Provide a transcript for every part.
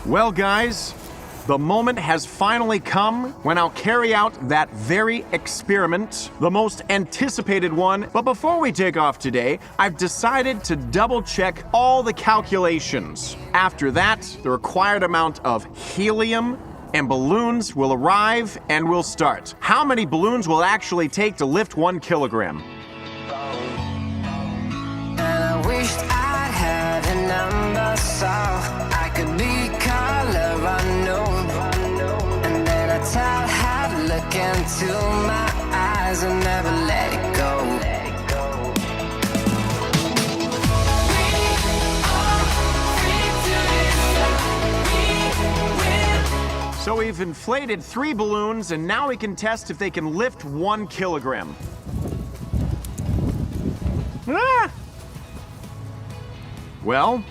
Well, guys, the moment has finally come when I'll carry out that very experiment, the most anticipated one. But before we take off today, I've decided to double check all the calculations. After that, the required amount of helium and balloons will arrive and we'll start. How many balloons will it actually take to lift 1 kilogram? And I wished I'd had a number so I could be color unknown. And then I tell how to look into my eyes and never let it go. So we've inflated 3 balloons, and now we can test if they can lift 1 kilogram. Ah! Well,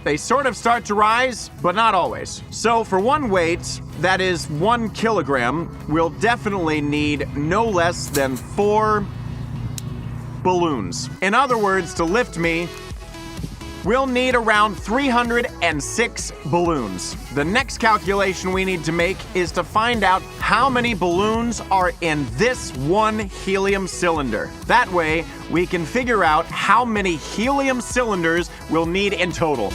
they sort of start to rise, but not always. So for one weight, that is 1 kilogram, we'll definitely need no less than 4 balloons. In other words, to lift me, we'll need around 306 balloons. The next calculation we need to make is to find out how many balloons are in this one helium cylinder. That way, we can figure out how many helium cylinders we'll need in total.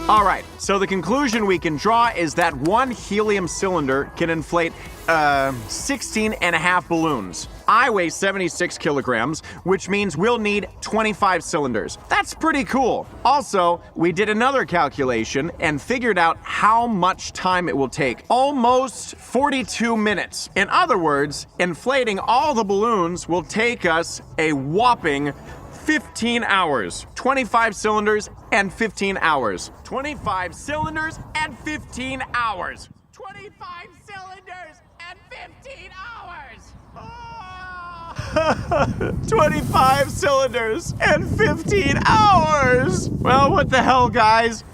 All right, so the conclusion we can draw is that one helium cylinder can inflate 16 and a half balloons. I weigh 76 kilograms, which means we'll need 25 cylinders. That's pretty cool. Also, we did another calculation and figured out how much time it will take. Almost 42 minutes. In other words, inflating all the balloons will take us a whopping 15 hours. 25 cylinders and 15 hours. 25 cylinders and 15 hours. 25 cylinders and 15 hours. Oh. 25 cylinders and 15 hours. Well, what the hell, guys?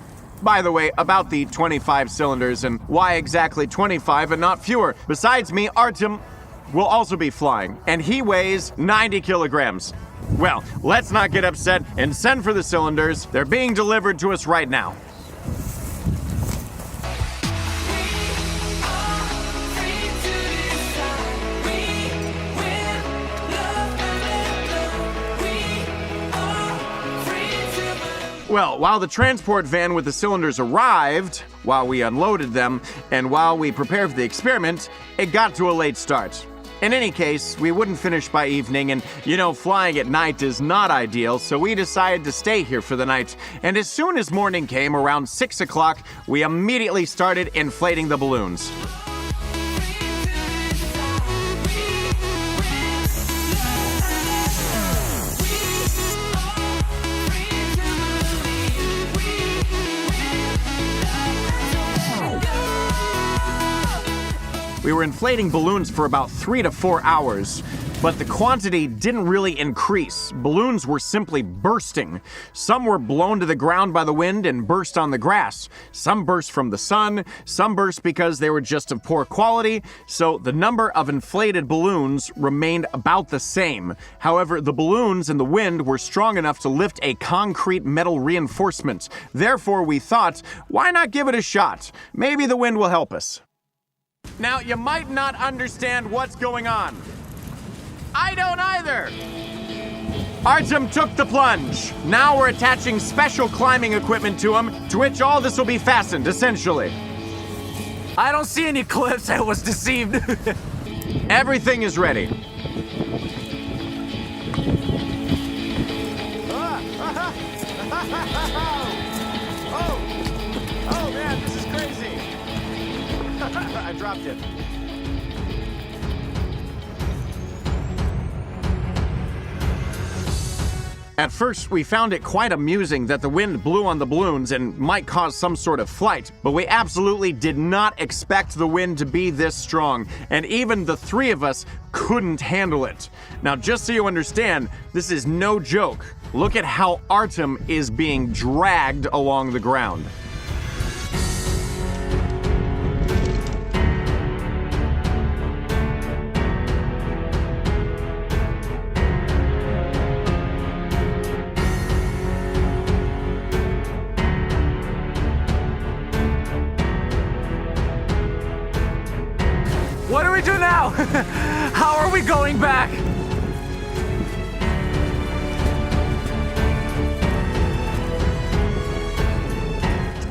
By the way, about the 25 cylinders and why exactly 25 and not fewer. Besides me, Artem will also be flying, and he weighs 90 kilograms. Well, let's not get upset and send for the cylinders. They're being delivered to us right now. Well, while the transport van with the cylinders arrived, while we unloaded them, and while we prepared for the experiment, it got to a late start. In any case, we wouldn't finish by evening, and flying at night is not ideal, so we decided to stay here for the night. And as soon as morning came, around 6 o'clock, we immediately started inflating the balloons. We were inflating balloons for about 3 to 4 hours, but the quantity didn't really increase. Balloons were simply bursting. Some were blown to the ground by the wind and burst on the grass. Some burst from the sun, some burst because they were just of poor quality, so the number of inflated balloons remained about the same. However, the balloons and the wind were strong enough to lift a concrete metal reinforcement. Therefore, we thought, why not give it a shot? Maybe the wind will help us. Now, you might not understand what's going on. I don't either. Artem took the plunge. Now we're attaching special climbing equipment to him, to which all this will be fastened, essentially. I don't see any clips. I was deceived. Everything is ready. Oh man, this is crazy. I dropped it. At first, we found it quite amusing that the wind blew on the balloons and might cause some sort of flight, but we absolutely did not expect the wind to be this strong, and even the 3 of us couldn't handle it. Now, just so you understand, this is no joke. Look at how Artem is being dragged along the ground. we do now? How are we going back?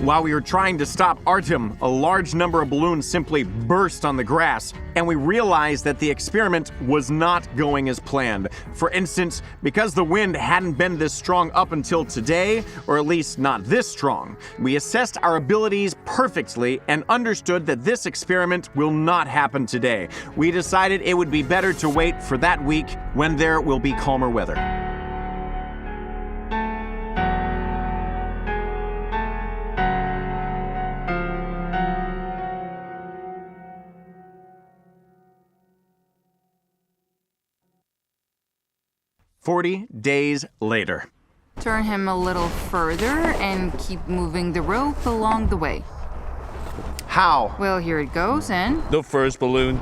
While we were trying to stop Artem, a large number of balloons simply burst on the grass, and we realized that the experiment was not going as planned. For instance, because the wind hadn't been this strong up until today, or at least not this strong, we assessed our abilities perfectly and understood that this experiment will not happen today. We decided it would be better to wait for that week when there will be calmer weather. "40 days later. Turn him a little further and keep moving the rope along the way. How? Well, here it goes, and The first balloon.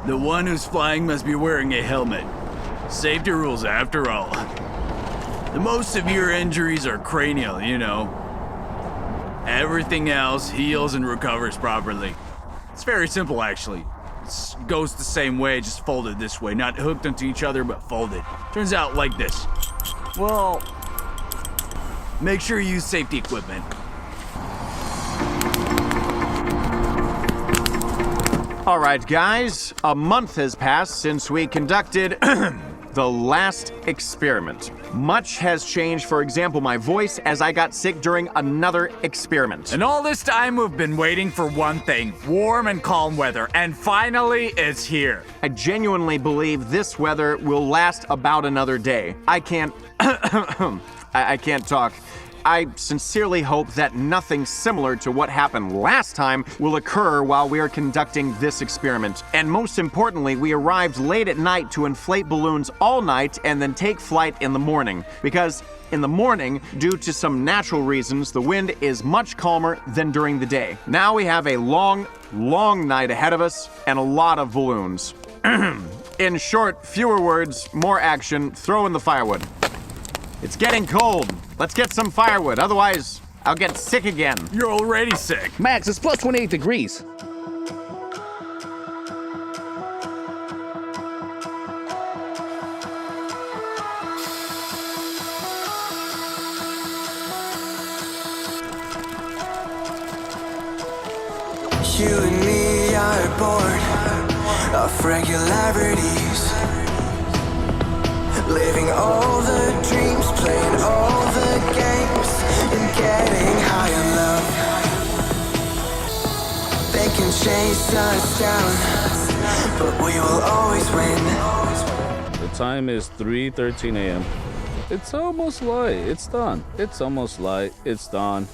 The one who's flying must be wearing a helmet. Safety rules after all. The most severe injuries are cranial, you know. Everything else heals and recovers properly. It's very simple, actually. It goes the same way, just folded this way. Not hooked onto each other, but folded. Turns out like this. Well, make sure you use safety equipment. All right, guys, a month has passed since we conducted the last experiment. Much has changed, for example, my voice, as I got sick during another experiment. And all this time we've been waiting for one thing, warm and calm weather, and finally it's here. I genuinely believe this weather will last about another day. I can't I can't talk. I sincerely hope that nothing similar to what happened last time will occur while we are conducting this experiment. And most importantly, we arrived late at night to inflate balloons all night and then take flight in the morning. Because in the morning, due to some natural reasons, the wind is much calmer than during the day. Now we have a long, long night ahead of us and a lot of balloons. In short, fewer words, more action, throw in the firewood. It's getting cold. Let's get some firewood, otherwise I'll get sick again. You're already sick. Max, it's plus 28 degrees. You and me are bored of regularities, living all the dreams, playing all the games, and getting high in love. They can chase us down, but we will always win. The time is 3:13 a.m. It's almost light. It's done. It's almost light. It's done.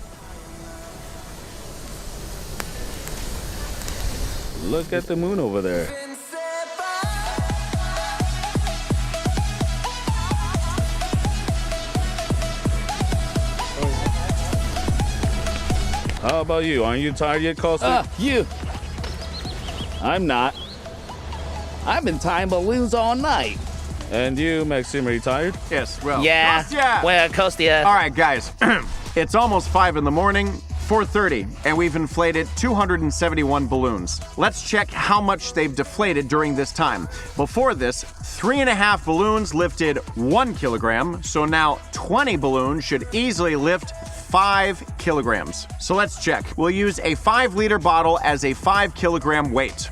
Look at the moon over there. How about you? Aren't you tired yet, Costa? You. I'm not. I've been tying balloons all night. And you, Maxime, are you tired? Yes, well. Yeah. Kostya! Well, Kostya. All right, guys. It's almost 5 in the morning, 4:30, and we've inflated 271 balloons. Let's check how much they've deflated during this time. Before this, 3.5 balloons lifted 1 kilogram, so now 20 balloons should easily lift 5 kilograms. So let's check. We'll use a 5-liter bottle as a 5 kilogram weight.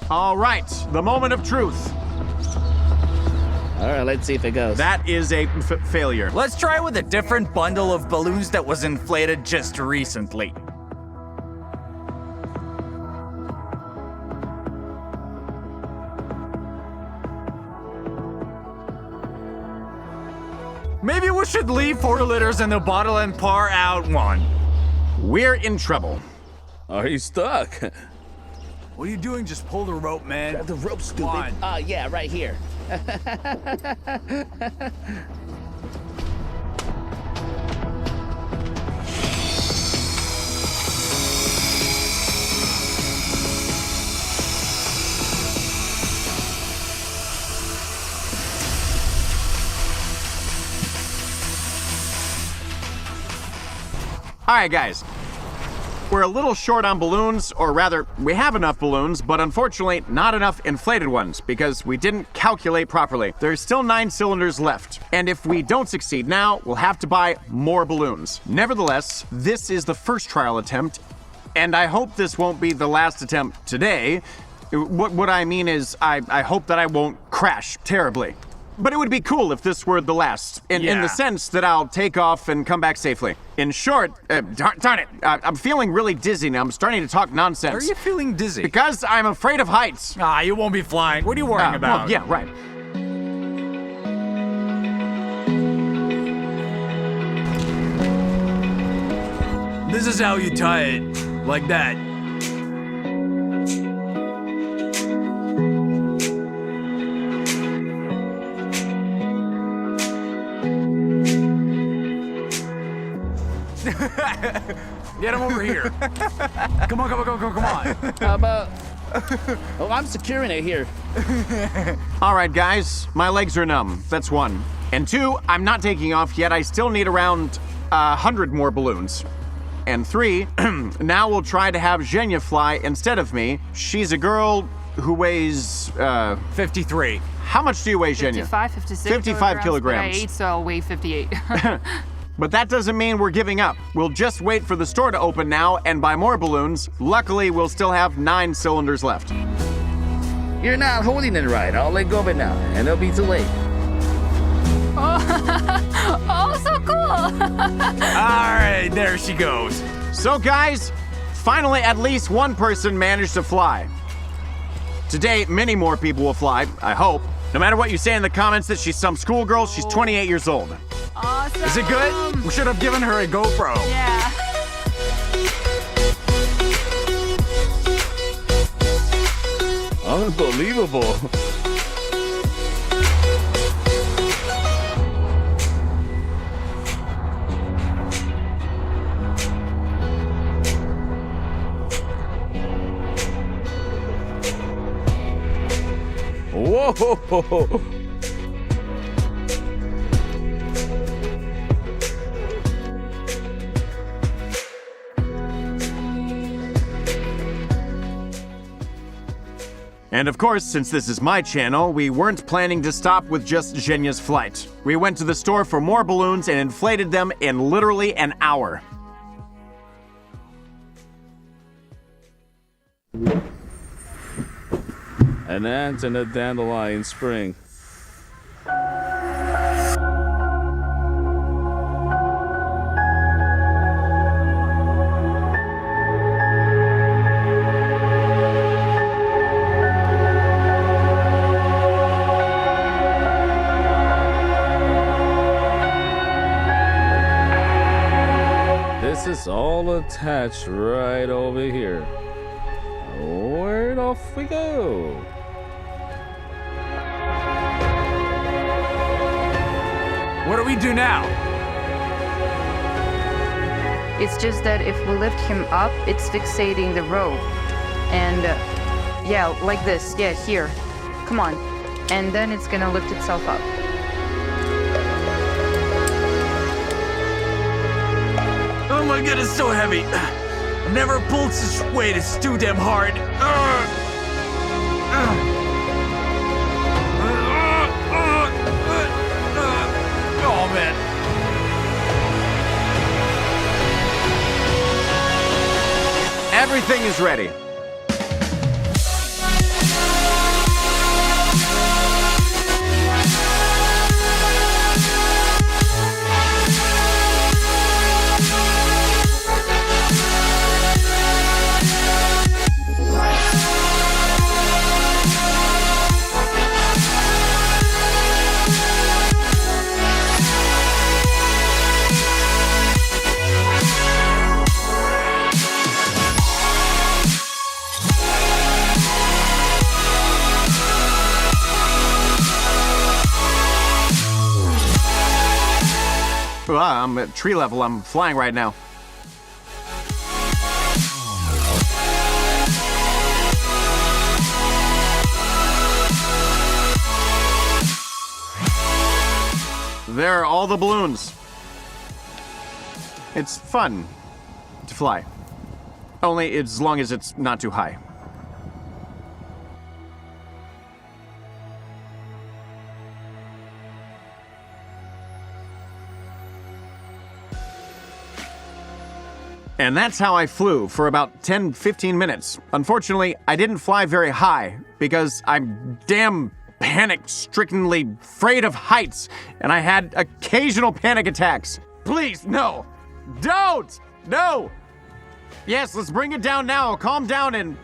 All right, the moment of truth. All right, let's see if it goes. That is a failure. Let's try with a different bundle of balloons that was inflated just recently. Maybe we should leave 4 liters in the bottle and pour out 1. We're in trouble. Are you stuck? What are you doing? Just pull the rope, man. The rope, stupid. Come on. Yeah, right here. All right, guys. We're a little short on balloons, or rather, we have enough balloons, but unfortunately not enough inflated ones because we didn't calculate properly. There's still 9 cylinders left, and if we don't succeed now, we'll have to buy more balloons. Nevertheless, this is the first trial attempt, and I hope this won't be the last attempt today. What I mean is, I hope that I won't crash terribly. But it would be cool if this were the last, in the sense that I'll take off and come back safely. In short, darn it, I'm feeling really dizzy now. I'm starting to talk nonsense. Are you feeling dizzy? Because I'm afraid of heights. You won't be flying. What are you worrying about? Well, yeah, right. This is how you tie it. Like that. Get him over here. Come on. How about... Oh, I'm securing it here. All right, guys, my legs are numb. That's 1. And 2, I'm not taking off yet. I still need around 100 more balloons. And 3, now we'll try to have Zhenya fly instead of me. She's a girl who weighs, 53. How much do you weigh, Zhenya? 55, 56 55 kilograms. But I ate, so I'll weigh 58. But that doesn't mean we're giving up. We'll just wait for the store to open now and buy more balloons. Luckily, we'll still have 9 cylinders left. You're not holding it right. I'll let go of it now, and it'll be too late. Oh, so cool! All right, there she goes. So guys, finally at least one person managed to fly. Today, many more people will fly, I hope. No matter what you say in the comments that she's some schoolgirl, she's 28 years old. Awesome! Is it good? We should have given her a GoPro. Yeah. Unbelievable. Whoa! And of course, since this is my channel, we weren't planning to stop with just Zhenya's flight. We went to the store for more balloons and inflated them in literally an hour. An ant and a dandelion spring. This is all attached right over here. Where off we go? What do we do now? It's just that if we lift him up, it's fixating the rope. And yeah, like this. Yeah, here. Come on. And then it's gonna lift itself up. Oh my god, it's so heavy. I've never pulled such weight. It's too damn hard. Oh man. Everything is ready. I'm at tree level. I'm flying right now. There are all the balloons. It's fun to fly. Only as long as it's not too high. And that's how I flew for about 10-15 minutes. Unfortunately, I didn't fly very high because I'm damn panic-strickenly afraid of heights, and I had occasional panic attacks. Please, no! Don't! No! Yes, let's bring it down now. Calm down and...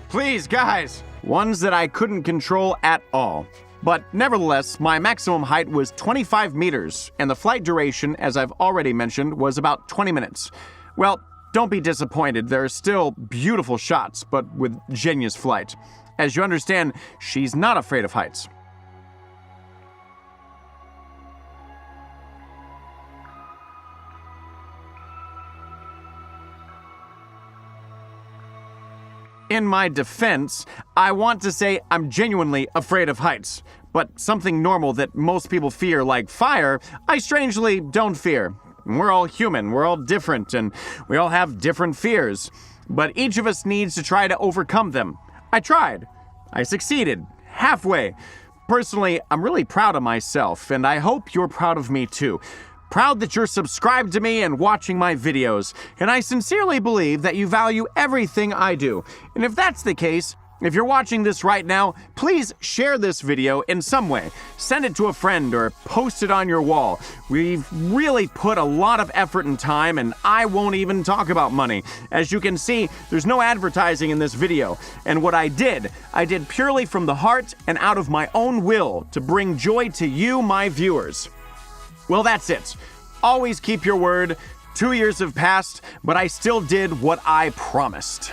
Please, guys. Ones that I couldn't control at all. But nevertheless, my maximum height was 25 meters, and the flight duration, as I've already mentioned, was about 20 minutes. Well, don't be disappointed. There are still beautiful shots, but with Jenya's flight. As you understand, she's not afraid of heights. In my defense, I want to say I'm genuinely afraid of heights. But something normal that most people fear, like fire, I strangely don't fear. We're all human, we're all different, and we all have different fears. But each of us needs to try to overcome them. I tried. I succeeded. Halfway. Personally, I'm really proud of myself, and I hope you're proud of me too. Proud that you're subscribed to me and watching my videos, and I sincerely believe that you value everything I do. And if that's the case, if you're watching this right now, please share this video in some way. Send it to a friend or post it on your wall. We've really put a lot of effort and time, and I won't even talk about money. As you can see, there's no advertising in this video. And what I did purely from the heart and out of my own will to bring joy to you, my viewers. Well, that's it. Always keep your word. 2 years have passed, but I still did what I promised.